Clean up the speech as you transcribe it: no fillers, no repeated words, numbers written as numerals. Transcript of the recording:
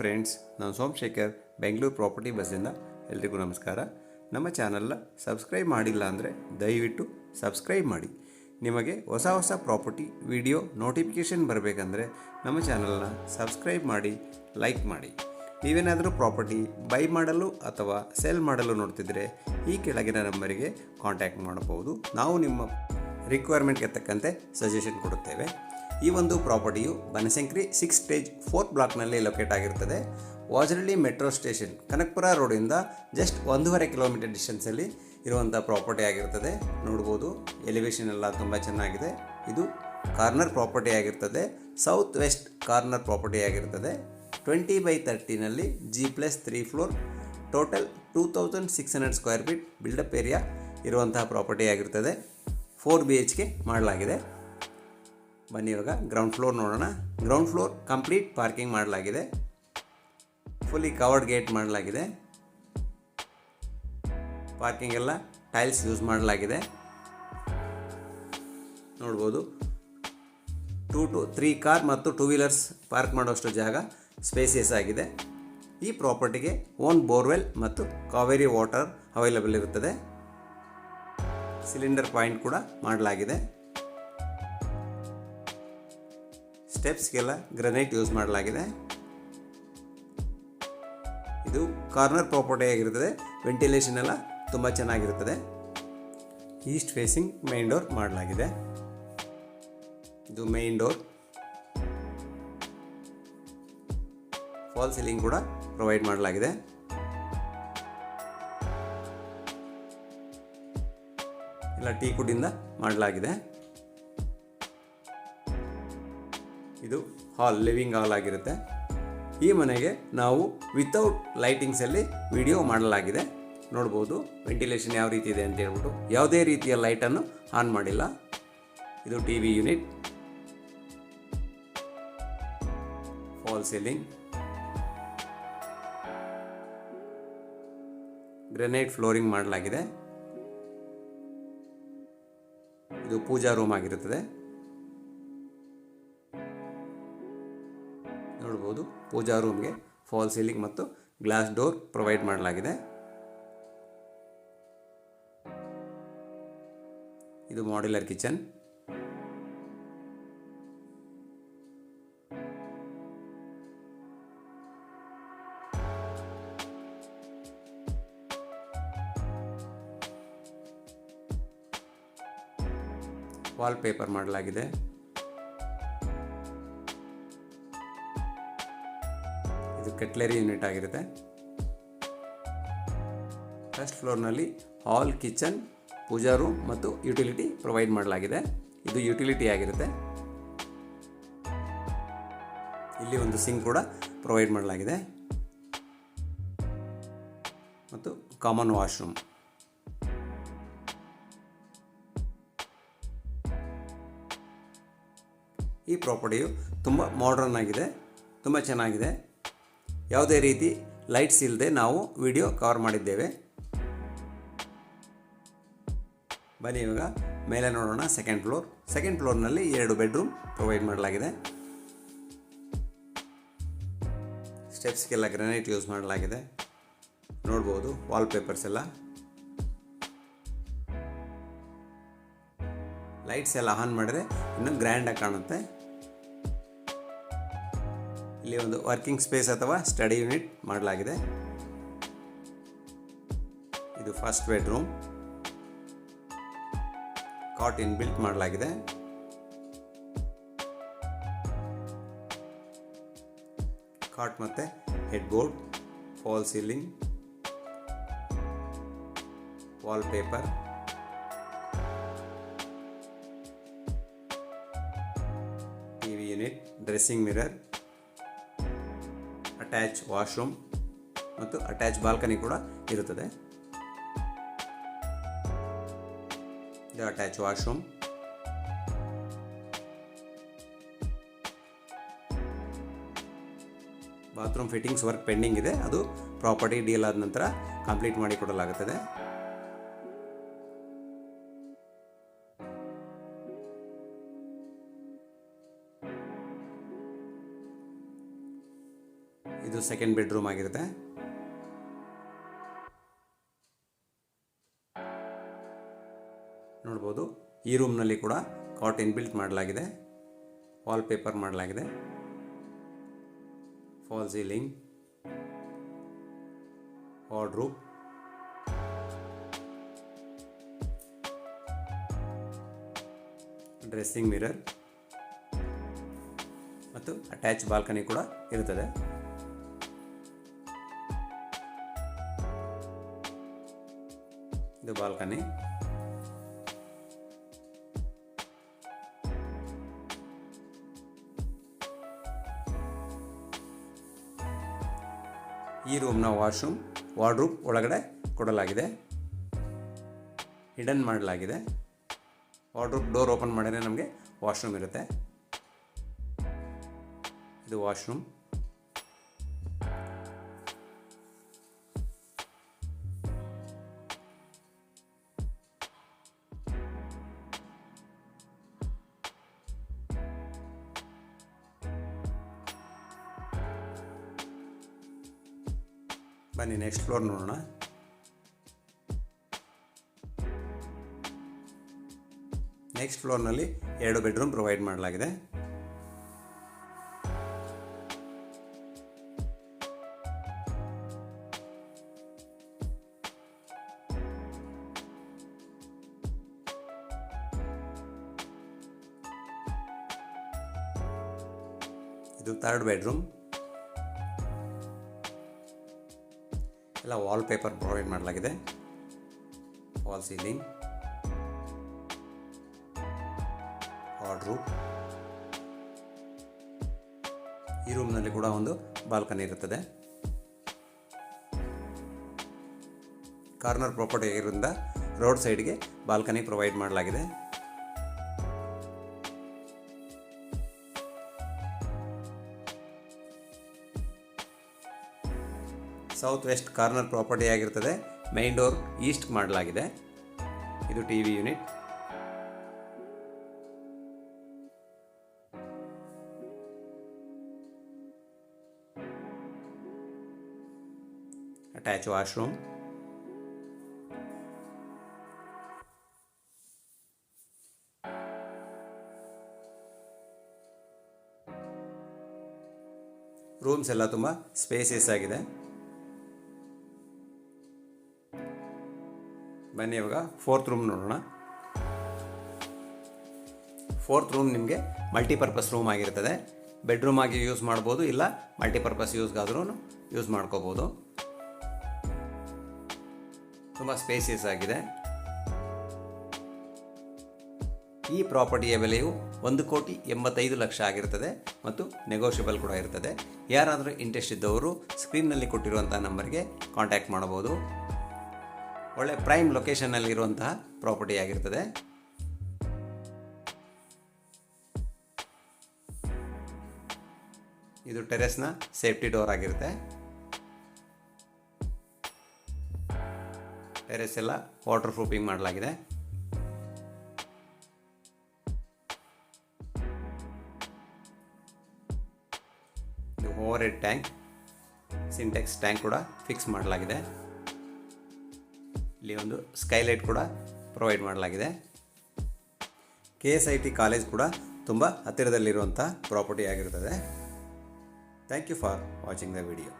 Friends, ನಾನು Somashekar, Bengaluru property ಬಸ್ಸಿಂದ. ಎಲ್ರಿಗೂ ನಮಸ್ಕಾರ. ನಮ್ಮ ಚಾನಲ್ನ ಸಬ್ಸ್ಕ್ರೈಬ್ ಮಾಡಿಲ್ಲ ಅಂದರೆ ದಯವಿಟ್ಟು ಸಬ್ಸ್ಕ್ರೈಬ್ ಮಾಡಿ. ನಿಮಗೆ ಹೊಸ ಹೊಸ ಪ್ರಾಪರ್ಟಿ ವಿಡಿಯೋ ನೋಟಿಫಿಕೇಷನ್ ಬರಬೇಕಂದ್ರೆ ನಮ್ಮ ಚಾನಲ್ನ ಸಬ್ಸ್ಕ್ರೈಬ್ ಮಾಡಿ, ಲೈಕ್ ಮಾಡಿ. ನೀವೇನಾದರೂ ಪ್ರಾಪರ್ಟಿ ಬೈ ಮಾಡಲು ಅಥವಾ ಸೆಲ್ ಮಾಡಲು ನೋಡ್ತಿದ್ರೆ ಈ ಕೆಳಗಿನ ನಂಬರಿಗೆ ಕಾಂಟ್ಯಾಕ್ಟ್ ಮಾಡಬಹುದು. ನಾವು ನಿಮ್ಮ ರಿಕ್ವೈರ್ಮೆಂಟ್ಗೆ ತಕ್ಕಂತೆ ಸಜೆಷನ್ ಕೊಡುತ್ತೇವೆ. ಈ ಒಂದು ಪ್ರಾಪರ್ಟಿಯು ಬನಶಂಕರಿ 6 ಸ್ಟೇಜ್ 4th ಬ್ಲಾಕ್ನಲ್ಲಿ ಲೊಕೇಟ್ ಆಗಿರುತ್ತದೆ. ವಾಜರಳ್ಳಿ ಮೆಟ್ರೋ ಸ್ಟೇಷನ್ ಕನಕಪುರ ರೋಡಿಂದ ಜಸ್ಟ್ 1.5 ಕಿಲೋಮೀಟರ್ ಡಿಸ್ಟೆನ್ಸಲ್ಲಿ ಇರುವಂಥ ಪ್ರಾಪರ್ಟಿ ಆಗಿರ್ತದೆ. ನೋಡ್ಬೋದು, ಎಲಿವೇಶನ್ ಎಲ್ಲ ತುಂಬ ಚೆನ್ನಾಗಿದೆ. ಇದು ಕಾರ್ನರ್ ಪ್ರಾಪರ್ಟಿ ಆಗಿರ್ತದೆ, ಸೌತ್ ವೆಸ್ಟ್ ಕಾರ್ನರ್ ಪ್ರಾಪರ್ಟಿ ಆಗಿರ್ತದೆ. 20/30ನಲ್ಲಿ G+3 floor, total 2600 square feet buildup area ಇರುವಂತಹ ಪ್ರಾಪರ್ಟಿ ಆಗಿರ್ತದೆ. 4 BHK ಮಾಡಲಾಗಿದೆ. ಬನ್ನಿ ಇವಾಗ ಗ್ರೌಂಡ್ ಫ್ಲೋರ್ ನೋಡೋಣ. ಗ್ರೌಂಡ್ ಫ್ಲೋರ್ ಕಂಪ್ಲೀಟ್ ಪಾರ್ಕಿಂಗ್ ಮಾಡಲಾಗಿದೆ, ಫುಲ್ಲಿ ಕವರ್ಡ್ ಗೇಟ್ ಮಾಡಲಾಗಿದೆ. ಪಾರ್ಕಿಂಗ್ ಎಲ್ಲ ಟೈಲ್ಸ್ ಯೂಸ್ ಮಾಡಲಾಗಿದೆ. ನೋಡ್ಬೋದು, 2 to 3 ಕಾರ್ ಮತ್ತು 2 ವೀಲರ್ಸ್ ಪಾರ್ಕ್ ಮಾಡೋಷ್ಟು ಜಾಗ ಸ್ಪೇಸಿಯಸ್ ಆಗಿದೆ. ಈ ಪ್ರಾಪರ್ಟಿಗೆ ಓನ್ ಬೋರ್ವೆಲ್ ಮತ್ತು ಕಾವೇರಿ ವಾಟರ್ ಅವೈಲಬಲ್ ಇರುತ್ತದೆ. ಸಿಲಿಂಡರ್ ಪಾಯಿಂಟ್ ಕೂಡ ಮಾಡಲಾಗಿದೆ. ಸ್ಟೆಪ್ಸ್ಗೆಲ್ಲ ಗ್ರನೈಟ್ ಯೂಸ್ ಮಾಡಲಾಗಿದೆ. ಇದು ಕಾರ್ನರ್ ಪ್ರಾಪರ್ಟಿ ಆಗಿರುತ್ತದೆ. ವೆಂಟಿಲೇಷನ್ ಎಲ್ಲ ತುಂಬ ಚೆನ್ನಾಗಿರುತ್ತದೆ. ಈಸ್ಟ್ ಫೇಸಿಂಗ್ ಮೇನ್ ಡೋರ್ ಮಾಡಲಾಗಿದೆ. ಇದು ಮೇನ್ ಡೋರ್. ಫಾಲ್ ಸೀಲಿಂಗ್ ಕೂಡ ಪ್ರೊವೈಡ್ ಮಾಡಲಾಗಿದೆ. ಎಲ್ಲ ಟೀ ಕುಡ್ಡಿಂದ ಮಾಡಲಾಗಿದೆ. ಇದು ಹಾಲ್, ಲಿವಿಂಗ್ ಹಾಲ್ ಆಗಿರುತ್ತೆ. ಈ ಮನೆಗೆ ನಾವು ವಿತೌಟ್ ಲೈಟಿಂಗ್ಸಲ್ಲಿ ವಿಡಿಯೋ ಮಾಡಲಾಗಿದೆ. ನೋಡ್ಬೋದು ವೆಂಟಿಲೇಷನ್ ಯಾವ ರೀತಿ ಇದೆ ಅಂತ ಹೇಳ್ಬಿಟ್ಟು. ಯಾವುದೇ ರೀತಿಯ ಲೈಟನ್ನು ಆನ್ ಮಾಡಿಲ್ಲ. ಇದು TV unit, fall ceiling, granite flooring ಮಾಡಲಾಗಿದೆ. ಇದು ಪೂಜಾ ರೂಮ್ ಆಗಿರುತ್ತದೆ. ನೋಡ್ಬೋದು, ಪೂಜಾ ರೂಮ್ಗೆ ಫಾಲ್ ಸೀಲಿಂಗ್ ಮತ್ತು ಗ್ಲಾಸ್ ಡೋರ್ ಪ್ರೊವೈಡ್ ಮಾಡಲಾಗಿದೆ. ಇದು ಮಾಡ್ಯುಲರ್ ಕಿಚನ್. ವಾಲ್ ಪೇಪರ್ ಮಾಡಲಾಗಿದೆ. ಇದು ಕಟ್ಲರಿ ಯೂನಿಟ್ ಆಗಿರುತ್ತೆ. ಫಸ್ಟ್ ಫ್ಲೋರ್ನಲ್ಲಿ ಹಾಲ್, ಕಿಚನ್, ಪೂಜಾ ರೂಮ್ ಮತ್ತು ಯುಟಿಲಿಟಿ ಪ್ರೊವೈಡ್ ಮಾಡಲಾಗಿದೆ. ಇದು ಯುಟಿಲಿಟಿ ಆಗಿರುತ್ತೆ. ಇಲ್ಲಿ ಒಂದು ಸಿಂಕ್ ಕೂಡ ಪ್ರೊವೈಡ್ ಮಾಡಲಾಗಿದೆ ಮತ್ತು ಕಾಮನ್ ವಾಶ್ರೂಮ್. ಈ ಪ್ರಾಪರ್ಟಿಯು ತುಂಬ ಮಾಡರ್ನ್ ಆಗಿದೆ, ತುಂಬ ಚೆನ್ನಾಗಿದೆ. ಯಾವುದೇ ರೀತಿ ಲೈಟ್ಸ್ ಇಲ್ಲದೆ ನಾವು ವಿಡಿಯೋ ಕವರ್ ಮಾಡಿದ್ದೇವೆ. ಬನ್ನಿ ಇವಾಗ ಮೇಲೆ ನೋಡೋಣ. ಸೆಕೆಂಡ್ ಫ್ಲೋರ್ನಲ್ಲಿ 2 ಬೆಡ್ರೂಮ್ ಪ್ರೊವೈಡ್ ಮಾಡಲಾಗಿದೆ. ಸ್ಟೆಪ್ಸ್ಗೆಲ್ಲ ಗ್ರಾನೈಟ್ ಯೂಸ್ ಮಾಡಲಾಗಿದೆ. ನೋಡ್ಬೋದು, ವಾಲ್ ಪೇಪರ್ಸ್ ಎಲ್ಲ. ಲೈಟ್ಸ್ ಎಲ್ಲ ಆನ್ ಮಾಡಿದ್ರೆ ಇನ್ನೂ ಗ್ರ್ಯಾಂಡಾಗಿ ಕಾಣುತ್ತೆ. ಇಲ್ಲಿ ಒಂದು ವರ್ಕಿಂಗ್ ಸ್ಪೇಸ್ ಅಥವಾ ಸ್ಟಡಿ ಯೂನಿಟ್ ಮಾಡಲಾಗಿದೆ. ಇದು first bedroom. Cot in built ಮಾಡಲಾಗಿದೆ. ಕಾಟ್ ಮತ್ತೆ head board, fall ceiling, wall paper, TV unit, dressing mirror, attach washroom ಮತ್ತು ಅಟ್ಯಾಚ್ ಬಾಲ್ಕನಿ ಕೂಡ ಇರುತ್ತದೆ. ಇದು attach washroom. Bathroom fittings work pending ಇದೆ. ಅದು ಪ್ರಾಪರ್ಟಿ ಡೀಲ್ ಆದ ನಂತರ ಕಂಪ್ಲೀಟ್ ಮಾಡಿ ಕೊಡಲಾಗುತ್ತದೆ. ಇದು ಸೆಕೆಂಡ್ ಬೆಡ್ರೂಮ್ ಆಗಿರುತ್ತೆ. ನೋಡ್ಬೋದು, ಈ ರೂಮ್ನಲ್ಲಿ ಕೂಡ ಕಾಟ್ ಇನ್ಬಿಲ್ಟ್ ಮಾಡಲಾಗಿದೆ, ವಾಲ್ಪೇಪರ್ ಮಾಡಲಾಗಿದೆ, fall ceiling, wardrobe, dressing mirror ಮತ್ತು ಅಟ್ಯಾಚ್ ಬಾಲ್ಕನಿ ಕೂಡ ಇರುತ್ತದೆ. ಇದು ಬಾಲ್ಕನಿ. ಈ ರೂಮ್ನ ವಾಶ್ರೂಮ್ ವಾರ್ಡ್ರೂಬ್ ಒಳಗಡೆ ಕೊಡಲಾಗಿದೆ, ಹಿಡನ್ ಮಾಡಲಾಗಿದೆ. ವಾರ್ಡ್ರೂಬ್ ಡೋರ್ ಓಪನ್ ಮಾಡಿದರೆ ನಮಗೆ ವಾಶ್ರೂಮ್ ಇರುತ್ತೆ. ಇದು ವಾಶ್ರೂಮ್. ಬನ್ನಿ ನೆಕ್ಸ್ಟ್ ಫ್ಲೋರ್ ನೋಡೋಣ. ನೆಕ್ಸ್ಟ್ ಫ್ಲೋರ್ನಲ್ಲಿ 2 ಬೆಡ್ರೂಮ್ ಪ್ರೊವೈಡ್ ಮಾಡಲಾಗಿದೆ. ಇದು 3rd ಬೆಡ್ರೂಮ್. ಎಲ್ಲ ವಾಲ್ಪೇಪರ್ ಪ್ರೊವೈಡ್ ಮಾಡಲಾಗಿದೆ, ವಾಲ್ ಸೀಲಿಂಗ್, ವಾರ್ಡ್ರೂಬ್. ಈ ರೂಮ್ನಲ್ಲಿ ಕೂಡ ಒಂದು ಬಾಲ್ಕನಿ ಇರುತ್ತದೆ. ಕಾರ್ನರ್ ಪ್ರಾಪರ್ಟಿ ಆಗಿರೋದ್ರಿಂದ ರೋಡ್ ಸೈಡ್ಗೆ ಬಾಲ್ಕನಿ ಪ್ರೊವೈಡ್ ಮಾಡಲಾಗಿದೆ. ಸೌತ್ ವೆಸ್ಟ್ ಕಾರ್ನರ್ ಪ್ರಾಪರ್ಟಿ ಆಗಿರ್ತದೆ. ಮೈನ್ ಡೋರ್ ಈಸ್ಟ್ ಮಾಡಲಾಗಿದೆ. ಇದು TV unit. Attach washroom. Rooms ಎಲ್ಲ ತುಂಬ ಸ್ಪೇಸಿಯಸ್ ಆಗಿದೆ. ಬನ್ನಿ ಇವಾಗ 4th ರೂಮ್ ನೋಡೋಣ. 4th ರೂಮ್ ನಿಮಗೆ ಮಲ್ಟಿಪರ್ಪಸ್ ರೂಮ್ ಆಗಿರ್ತದೆ. ಬೆಡ್ರೂಮ್ ಆಗಿ ಯೂಸ್ ಮಾಡ್ಬೋದು, ಇಲ್ಲ ಮಲ್ಟಿಪರ್ಪಸ್ ಯೂಸ್ಗಾದ್ರೂ ಯೂಸ್ ಮಾಡ್ಕೋಬೋದು. ತುಂಬ ಸ್ಪೇಸಿಯಸ್ ಆಗಿದೆ. ಈ ಪ್ರಾಪರ್ಟಿಯ ಬೆಲೆಯು 1,85,00,000 ಆಗಿರ್ತದೆ ಮತ್ತು ನೆಗೋಷಿಯಬಲ್ ಕೂಡ ಇರ್ತದೆ. ಯಾರಾದರೂ ಇಂಟ್ರೆಸ್ಟ್ ಇದ್ದವರು ಸ್ಕ್ರೀನ್ನಲ್ಲಿ ಕೊಟ್ಟಿರುವಂಥ ನಂಬರ್ಗೆ ಕಾಂಟ್ಯಾಕ್ಟ್ ಮಾಡಬಹುದು. ಒಳ್ಳೆ ಪ್ರೈಮ್ ಲೊಕೇಶನ್ನಲ್ಲಿರುವಂತಹ ಪ್ರಾಪರ್ಟಿ ಆಗಿರ್ತದೆ. ಇದು ಟೆರೆಸ್ನ ಸೇಫ್ಟಿ ಡೋರ್ ಆಗಿರುತ್ತೆ. ಟೆರೆಸ್ ಎಲ್ಲ ವಾಟರ್ ಪ್ರೂಫಿಂಗ್ ಮಾಡಲಾಗಿದೆ. ಇದು over head tank, Sintex tank ಕೂಡ ಫಿಕ್ಸ್ ಮಾಡಲಾಗಿದೆ. ಇಲ್ಲಿ ಒಂದು ಸ್ಕೈಲೈಟ್ ಕೂಡ ಪ್ರೊವೈಡ್ ಮಾಡಲಾಗಿದೆ. KSIT ಕಾಲೇಜ್ ಕೂಡ ತುಂಬ ಹತ್ತಿರದಲ್ಲಿರುವಂಥ ಪ್ರಾಪರ್ಟಿ ಆಗಿರುತ್ತದೆ. Thank you for watching the video.